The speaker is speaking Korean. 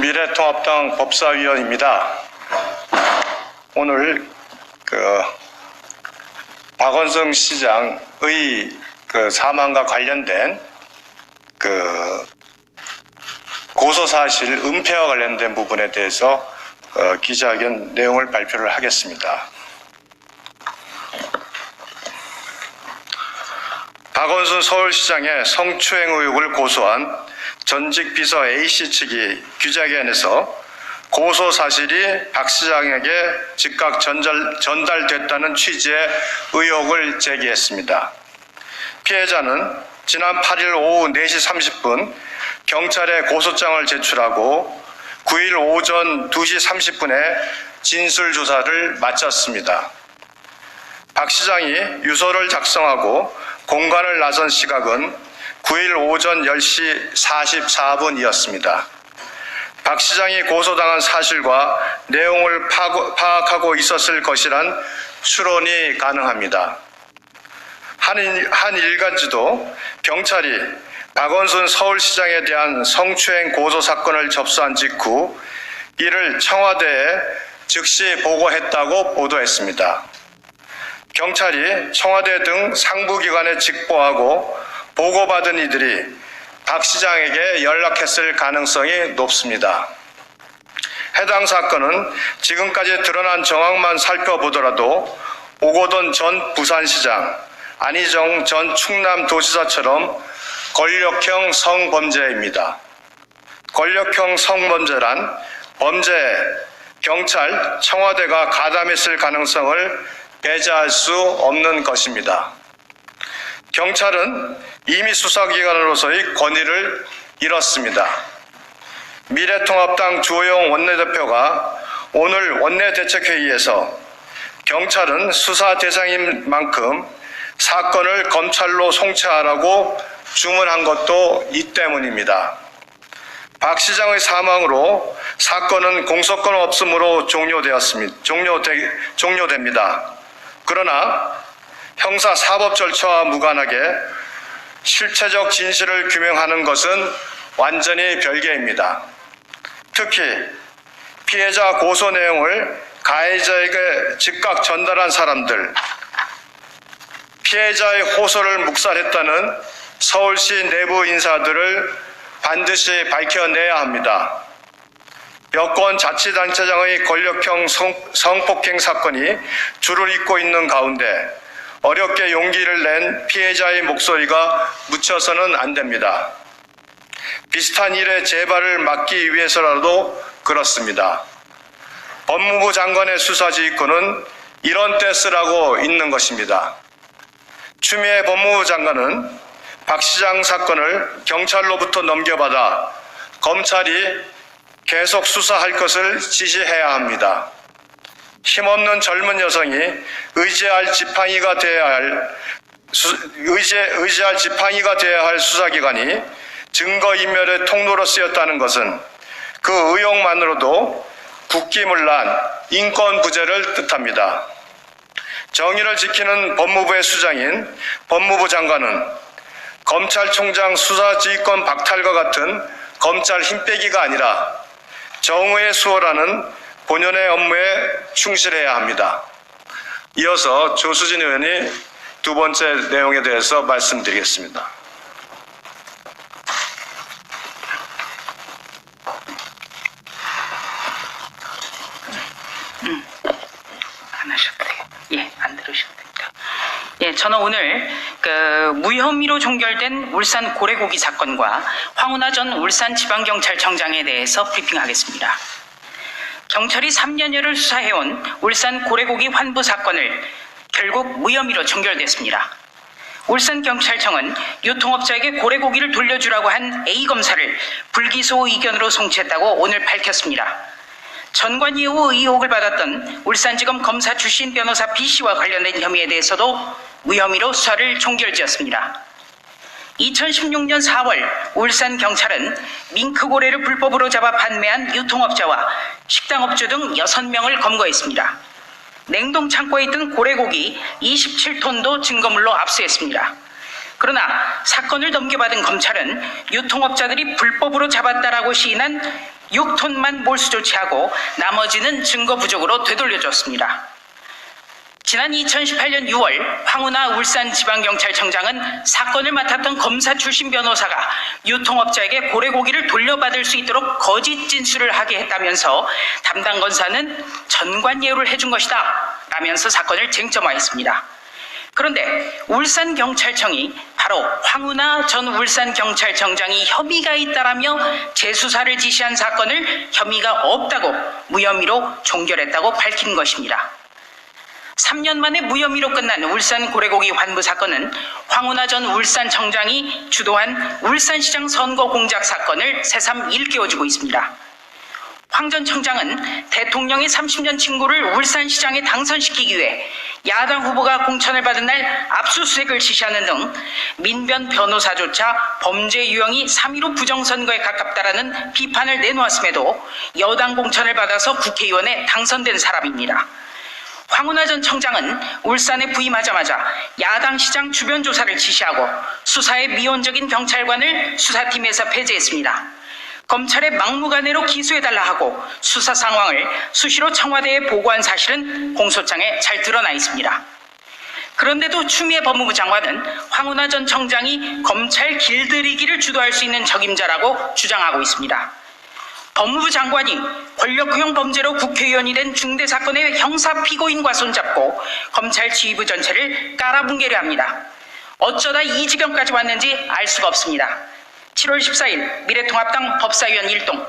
미래통합당 법사위원입니다. 오늘 박원순 시장의 사망과 관련된 고소사실 은폐와 관련된 부분에 대해서 기자회견 내용을 발표를 하겠습니다. 박원순 서울시장의 성추행 의혹을 고소한 전직 비서 A씨 측이 기자회견에서 고소 사실이 박 시장에게 즉각 전달됐다는 취지의 의혹을 제기했습니다. 피해자는 지난 8일 오후 4시 30분 경찰에 고소장을 제출하고 9일 오전 2시 30분에 진술조사를 마쳤습니다. 박 시장이 유서를 작성하고 공간을 나선 시각은 9일 오전 10시 44분이었습니다. 박 시장이 고소당한 사실과 내용을 파악하고 있었을 것이란 추론이 가능합니다. 한 일간지도 경찰이 박원순 서울시장에 대한 성추행 고소 사건을 접수한 직후 이를 청와대에 즉시 보고했다고 보도했습니다. 경찰이 청와대 등 상부기관에 직보하고 보고받은 이들이 박 시장에게 연락했을 가능성이 높습니다. 해당 사건은 지금까지 드러난 정황만 살펴보더라도 오거돈 전 부산시장, 안희정 전 충남도지사처럼 권력형 성범죄입니다. 권력형 성범죄란 범죄에 경찰, 청와대가 가담했을 가능성을 배제할 수 없는 것입니다. 경찰은 이미 수사기관으로서의 권위를 잃었습니다. 미래통합당 주호영 원내대표가 오늘 원내대책회의에서 경찰은 수사 대상인 만큼 사건을 검찰로 송치하라고 주문한 것도 이 때문입니다. 박 시장의 사망으로 사건은 공소권 없음으로 종료됩니다. 그러나 형사 사법 절차와 무관하게 실체적 진실을 규명하는 것은 완전히 별개입니다. 특히 피해자 고소 내용을 가해자에게 즉각 전달한 사람들, 피해자의 호소를 묵살했다는 서울시 내부 인사들을 반드시 밝혀내야 합니다. 여권 자치단체장의 권력형 성폭행 사건이 줄을 잇고 있는 가운데 어렵게 용기를 낸 피해자의 목소리가 묻혀서는 안 됩니다. 비슷한 일의 재발을 막기 위해서라도 그렇습니다. 법무부 장관의 수사지휘권은 이런 때 쓰라고 있는 것입니다. 추미애 법무부 장관은 박 시장 사건을 경찰로부터 넘겨받아 검찰이 계속 수사할 것을 지시해야 합니다. 힘없는 젊은 여성이 의지할 지팡이가 되어야 할 수사기관이 증거인멸의 통로로 쓰였다는 것은 그 의혹만으로도 국기문란, 인권부재를 뜻합니다. 정의를 지키는 법무부의 수장인 법무부 장관은 검찰총장 수사지휘권 박탈과 같은 검찰 힘빼기가 아니라 정의의 수호라는 본연의 업무에 충실해야 합니다. 이어서 조수진 의원이 두 번째 내용에 대해서 말씀드리겠습니다. 안 들으셔도 됩니다. 저는 오늘 무혐의로 종결된 울산 고래고기 사건과 황운하 전 울산지방경찰청장에 대해서 브리핑하겠습니다. 경찰이 3년여를 수사해온 울산 고래고기 환부 사건을 결국 무혐의로 종결됐습니다. 울산경찰청은 유통업자에게 고래고기를 돌려주라고 한 A검사를 불기소 의견으로 송치했다고 오늘 밝혔습니다. 전관예우 의혹을 받았던 울산지검 검사 출신 변호사 B씨와 관련된 혐의에 대해서도 무혐의로 수사를 종결지었습니다. 2016년 4월 울산경찰은 밍크고래를 불법으로 잡아 판매한 유통업자와 식당업주 등 6명을 검거했습니다. 냉동창고에 있던 고래고기 27톤도 증거물로 압수했습니다. 그러나 사건을 넘겨받은 검찰은 유통업자들이 불법으로 잡았다라고 시인한 6톤만 몰수 조치하고 나머지는 증거 부족으로 되돌려줬습니다. 지난 2018년 6월 황운하 울산지방경찰청장은 사건을 맡았던 검사 출신 변호사가 유통업자에게 고래고기를 돌려받을 수 있도록 거짓 진술을 하게 했다면서 담당 검사는 전관예우를 해준 것이다 라면서 사건을 쟁점화했습니다. 그런데 울산경찰청이 바로 황운하 전 울산경찰청장이 혐의가 있다라며 재수사를 지시한 사건을 혐의가 없다고 무혐의로 종결했다고 밝힌 것입니다. 3년 만에 무혐의로 끝난 울산 고래고기 환부 사건은 황운하 전 울산청장이 주도한 울산시장 선거 공작 사건을 새삼 일깨워주고 있습니다. 황 전 청장은 대통령의 30년 친구를 울산시장에 당선시키기 위해 야당 후보가 공천을 받은 날 압수수색을 지시하는 등 민변 변호사조차 범죄 유형이 3.15 부정선거에 가깝다라는 비판을 내놓았음에도 여당 공천을 받아서 국회의원에 당선된 사람입니다. 황운하 전 청장은 울산에 부임하자마자 야당 시장 주변 조사를 지시하고 수사에 미온적인 경찰관을 수사팀에서 폐지했습니다. 검찰에 막무가내로 기소해달라 하고 수사 상황을 수시로 청와대에 보고한 사실은 공소장에 잘 드러나 있습니다. 그런데도 추미애 법무부 장관은 황운하 전 청장이 검찰 길들이기를 주도할 수 있는 적임자라고 주장하고 있습니다. 법무부 장관이 권력형 범죄로 국회의원이 된 중대사건의 형사 피고인과 손잡고 검찰 지휘부 전체를 깔아뭉개려 합니다. 어쩌다 이 지경까지 왔는지 알 수가 없습니다. 7월 14일 미래통합당 법사위원 일동